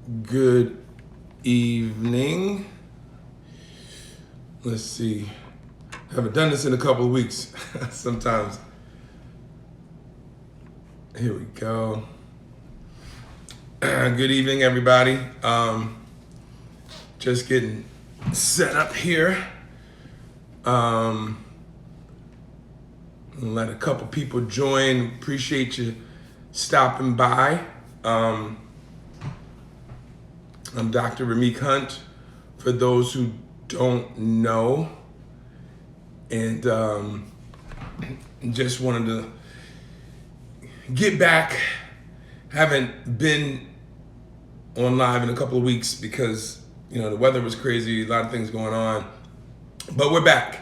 Good evening. Let's see. I haven't done this in a couple of weeks. Sometimes. Here we go. Good evening, everybody. Just getting set up here. Let a couple people join. Appreciate you stopping by. I'm Dr. Ramik Hunt, for those who don't know, and just wanted to get back. Haven't been on live in a couple of weeks because, the weather was crazy, a lot of things going on, but we're back.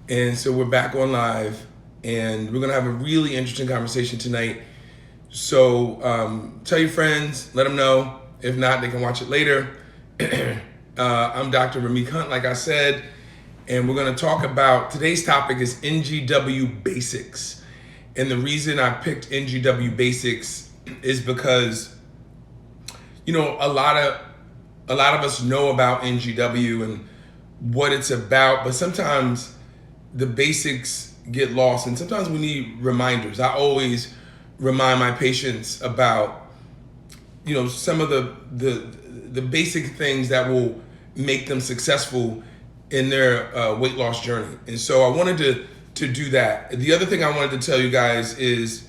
And so we're back on live, and we're gonna have a really interesting conversation tonight. So tell your friends, let them know. If not, they can watch it later. I'm Dr. Ramik Hunt, like I said, and we're going to talk about, today's topic is NGW Basics. And the reason I picked NGW Basics is because, a lot of us know about NGW and what it's about, but sometimes the basics get lost, and sometimes we need reminders. I always remind my patients about some of the basic things that will make them successful in their weight loss journey. And so I wanted to do that. The other thing I wanted to tell you guys is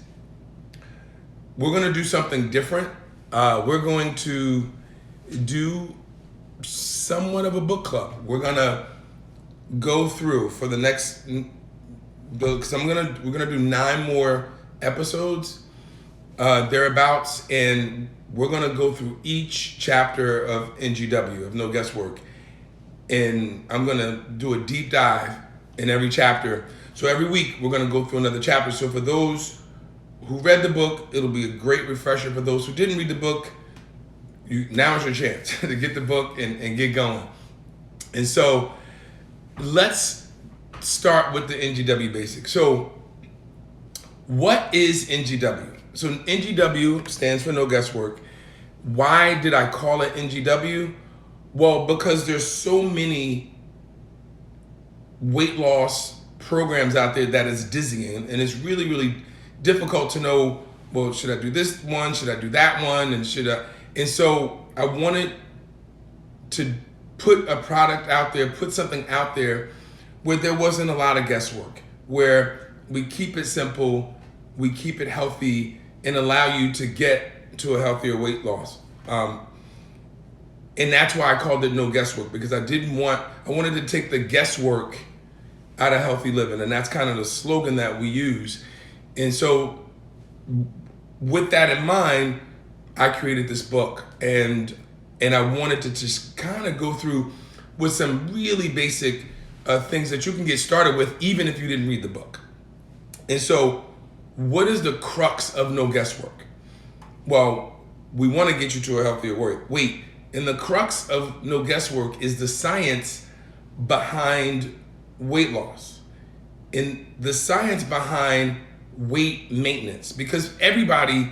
we're going to do something different. We're going to do somewhat of a book club. We're going to go through for the next, because we're going to do 9 more episodes, thereabouts, and we're going to go through each chapter of NGW, of No Guesswork, and I'm going to do a deep dive in every chapter. So every week we're going to go through another chapter. So for those who read the book, it'll be a great refresher. For those who didn't read the book, now is your chance to get the book and get going. And so let's start with the NGW basics. So what is NGW? So NGW stands for No Guesswork. Why did I call it NGW? Well, because there's so many weight loss programs out there that is dizzying, and it's really, really difficult to know, well, should I do this one? Should I do that one? And so I wanted to put a product out there, put something out there where there wasn't a lot of guesswork, where we keep it simple, we keep it healthy, and allow you to get to a healthier weight loss. And that's why I called it No Guesswork, because I wanted to take the guesswork out of healthy living. And that's kind of the slogan that we use. And so with that in mind, I created this book, and I wanted to just kind of go through with some really basic things that you can get started with, even if you didn't read the book. And so what is the crux of No Guesswork? Well, we want to get you to a healthier weight. And the crux of No Guesswork is the science behind weight loss and the science behind weight maintenance. Because everybody,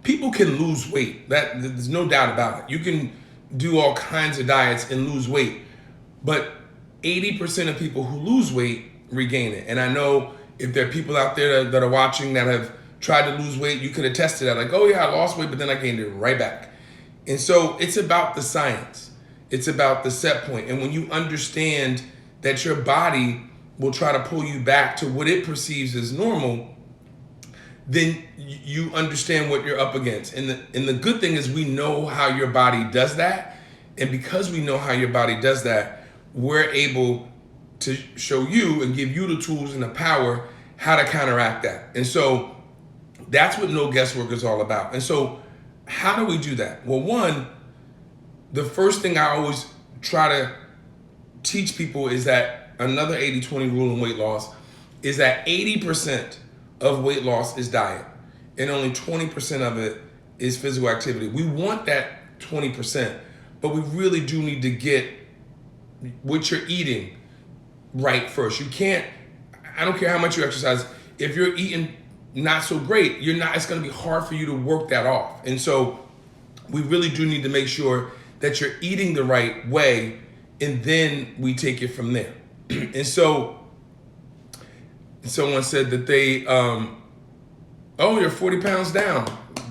people can lose weight. There's no doubt about it. You can do all kinds of diets and lose weight, but 80% of people who lose weight regain it. And I know if there are people out there that are watching that have tried to lose weight, you could attest to that. Like, oh yeah, I lost weight, but then I gained it right back. And so it's about the science. It's about the set point. And when you understand that your body will try to pull you back to what it perceives as normal, then you understand what you're up against. And the good thing is we know how your body does that. And because we know how your body does that, we're able to show you and give you the tools and the power how to counteract that. And so that's what No Guesswork is all about. And so how do we do that? Well, one, the first thing I always try to teach people is that another 80-20 rule in weight loss is that 80% of weight loss is diet, and only 20% of it is physical activity. We want that 20%, but we really do need to get what you're eating right first. You can't, I don't care how much you exercise, if you're eating not so great, it's gonna be hard for you to work that off. And so we really do need to make sure that you're eating the right way, and then we take it from there. And so someone said that they, oh, you're 40 pounds down.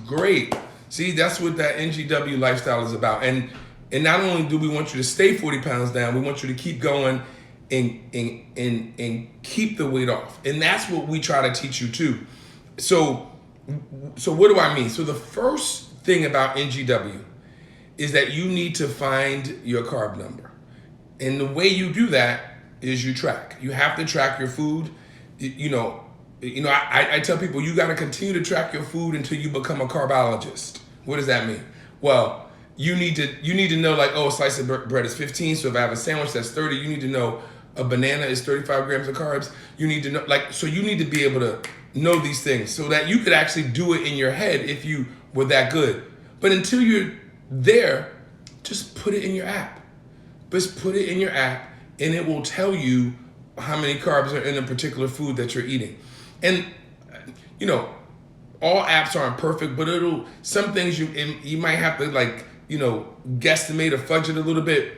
Great. See, that's what that NGW lifestyle is about. And not only do we want you to stay 40 pounds down, we want you to keep going and keep the weight off. And that's what we try to teach you too. So what do I mean? So the first thing about NGW is that you need to find your carb number. And the way you do that is you track. You have to track your food. I tell people you got to continue to track your food until you become a carbologist. What does that mean? Well, you need to know, like, oh, a slice of bread is 15. So if I have a sandwich, that's 30. You need to know a banana is 35 grams of carbs. You need to know, so you need to be able to know these things so that you could actually do it in your head if you were that good. But until you're there, just put it in your app. Just put it in your app, and it will tell you how many carbs are in a particular food that you're eating. And all apps aren't perfect, but some things you might have to guesstimate or fudge it a little bit,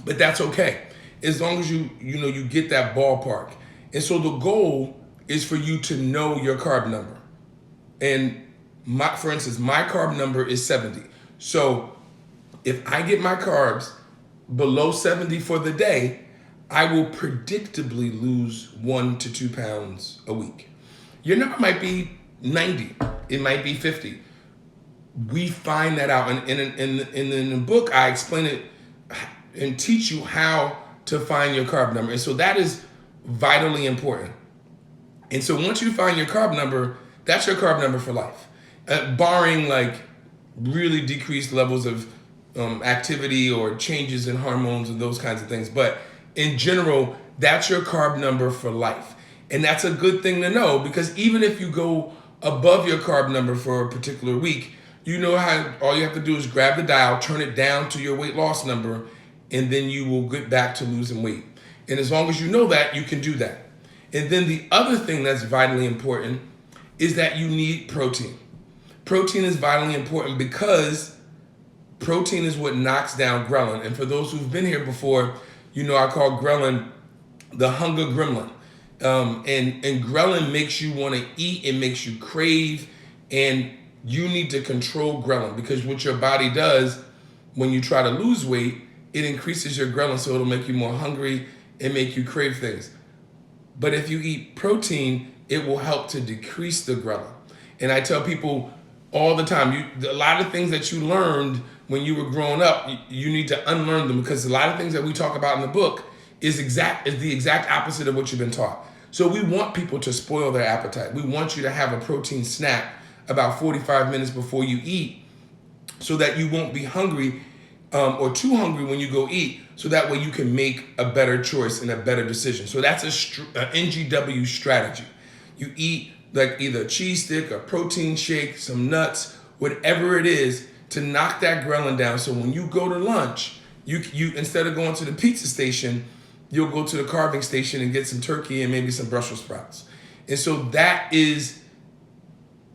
but that's okay as long as you get that ballpark. And so the goal is for you to know your carb number. And for instance, my carb number is 70. So if I get my carbs below 70 for the day, I will predictably lose 1 to 2 pounds a week. Your number might be 90. It might be 50. We find that out. And in the book, I explain it and teach you how to find your carb number. And so that is vitally important. And so once you find your carb number, that's your carb number for life. Barring really decreased levels of activity or changes in hormones and those kinds of things. But in general, that's your carb number for life. And that's a good thing to know, because even if you go above your carb number for a particular week, you know how all you have to do is grab the dial, turn it down to your weight loss number, and then you will get back to losing weight. And as long as you know that, you can do that. And then the other thing that's vitally important is that you need protein. Protein is vitally important because protein is what knocks down ghrelin. And for those who've been here before, I call ghrelin the hunger gremlin. And ghrelin makes you want to eat, it makes you crave, and you need to control ghrelin, because what your body does when you try to lose weight, it increases your ghrelin, so it'll make you more hungry and make you crave things. But if you eat protein, it will help to decrease the ghrelin. And I tell people all the time, a lot of things that you learned when you were growing up, you need to unlearn them, because a lot of things that we talk about in the book is the exact opposite of what you've been taught. So we want people to spoil their appetite. We want you to have a protein snack about 45 minutes before you eat, so that you won't be hungry or too hungry when you go eat, so that way you can make a better choice and a better decision. So that's a NGW strategy. You eat either a cheese stick, a protein shake, some nuts, whatever it is, to knock that ghrelin down. So when you go to lunch, you instead of going to the pizza station, you'll go to the carving station and get some turkey and maybe some Brussels sprouts. And so that is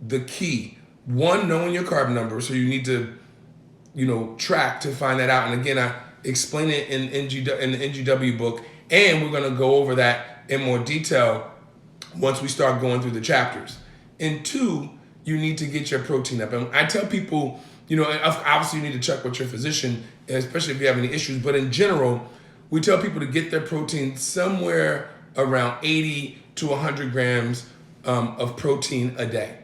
the key. One, knowing your carb number. So you need to, track to find that out. And again, I explain it in the NGW book, and we're going to go over that in more detail once we start going through the chapters. And two, you need to get your protein up. And I tell people, obviously you need to check with your physician, especially if you have any issues. But in general, we tell people to get their protein somewhere around 80 to 100 grams of protein a day.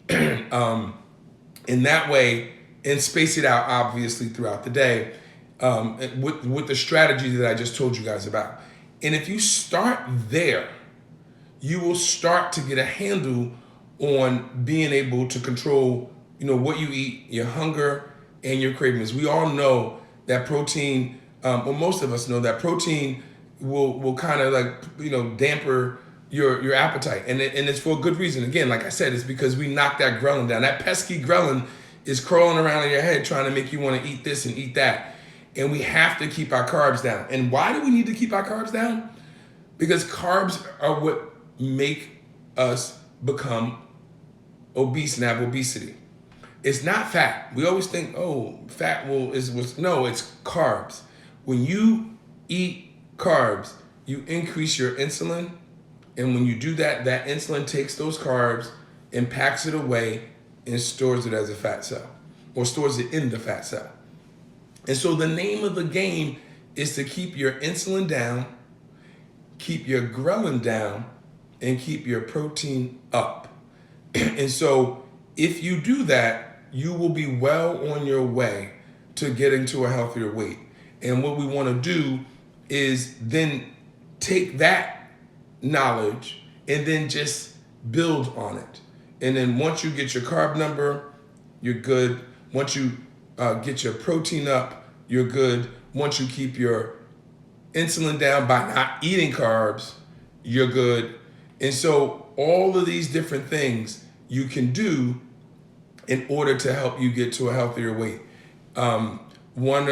In that way, and space it out, obviously, throughout the day with the strategy that I just told you guys about. And if you start there, you will start to get a handle on being able to control, what you eat, your hunger, and your cravings. We all know that protein, or most of us know that protein will kind of damper your appetite. And it's for a good reason. Again, like I said, it's because we knock that ghrelin down. That pesky ghrelin is crawling around in your head trying to make you want to eat this and eat that. And we have to keep our carbs down. And why do we need to keep our carbs down? Because carbs are what make us become obese and have obesity. It's not fat. We always think, oh, fat no, it's carbs. When you eat carbs, you increase your insulin. And when you do that, that insulin takes those carbs and packs it away and stores it as a fat cell, or stores it in the fat cell. And so the name of the game is to keep your insulin down, keep your ghrelin down, and keep your protein up. And so if you do that, you will be well on your way to getting to a healthier weight. And what we want to do is then take that knowledge and then just build on it. And then once you get your carb number, you're good. Once you get your protein up, you're good. Once you keep your insulin down by not eating carbs, you're good. And so all of these different things you can do in order to help you get to a healthier weight. Someone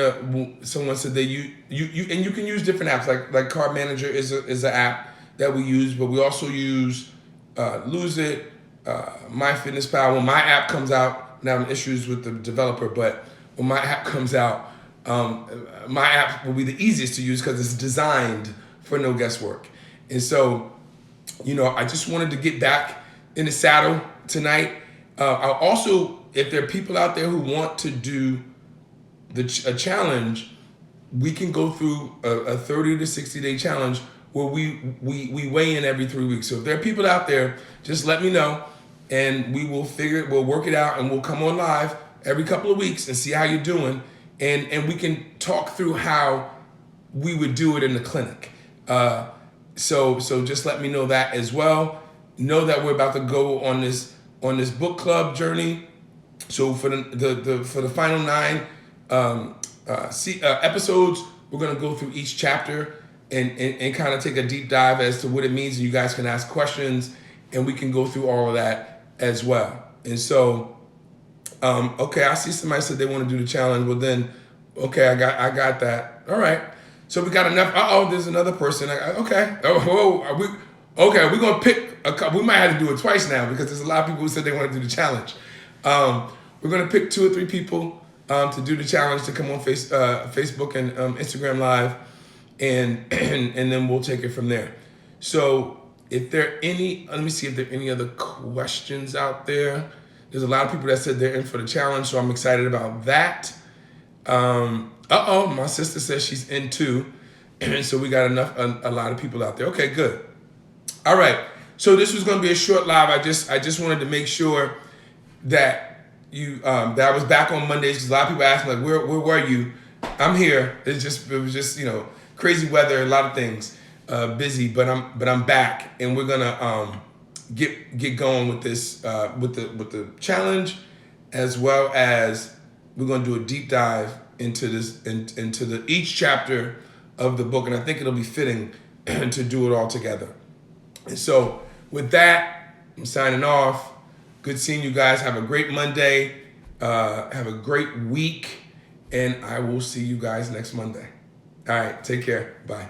said that you can use different apps, like Carb Manager is an app that we use, but we also use Lose It, MyFitnessPal. When my app comes out, now I'm issues with the developer, but when my app comes out, my app will be the easiest to use because it's designed for no guesswork. And so, I just wanted to get back in the saddle tonight. Also, if there are people out there who want to do a challenge, we can go through a 30 to 60 day challenge where we weigh in every 3 weeks. So if there are people out there, just let me know and we'll work it out, and we'll come on live every couple of weeks and see how you're doing. And we can talk through how we would do it in the clinic. So just let me know that as well. Know that we're about to go on this book club journey. So for the final 9 episodes, we're gonna go through each chapter and kind of take a deep dive as to what it means. And you guys can ask questions, and we can go through all of that as well. And so, okay, I see somebody said they want to do the challenge. Well then, okay, I got that. All right. So we got enough. There's another person. Okay. We're gonna pick a couple. We might have to do it twice now because there's a lot of people who said they want to do the challenge. We're gonna pick 2 or 3 people to do the challenge, to come on Facebook and Instagram Live, and then we'll take it from there. So if there are any, let me see if there are any other questions out there. There's a lot of people that said they're in for the challenge, so I'm excited about that. My sister says she's in too. So we got a lot of people out there. Okay, good. All right. So this was going to be a short live. I just wanted to make sure that that I was back on Mondays, because a lot of people ask me, like, where were you? I'm here. It was just crazy weather, a lot of things, busy, but I'm back, and we're gonna get going with this with the challenge, as well as we're gonna do a deep dive into this into each chapter of the book, and I think it'll be fitting to do it all together. And so with that, I'm signing off. Good seeing you guys. Have a great Monday. Have a great week, and I will see you guys next Monday. All right, take care. Bye.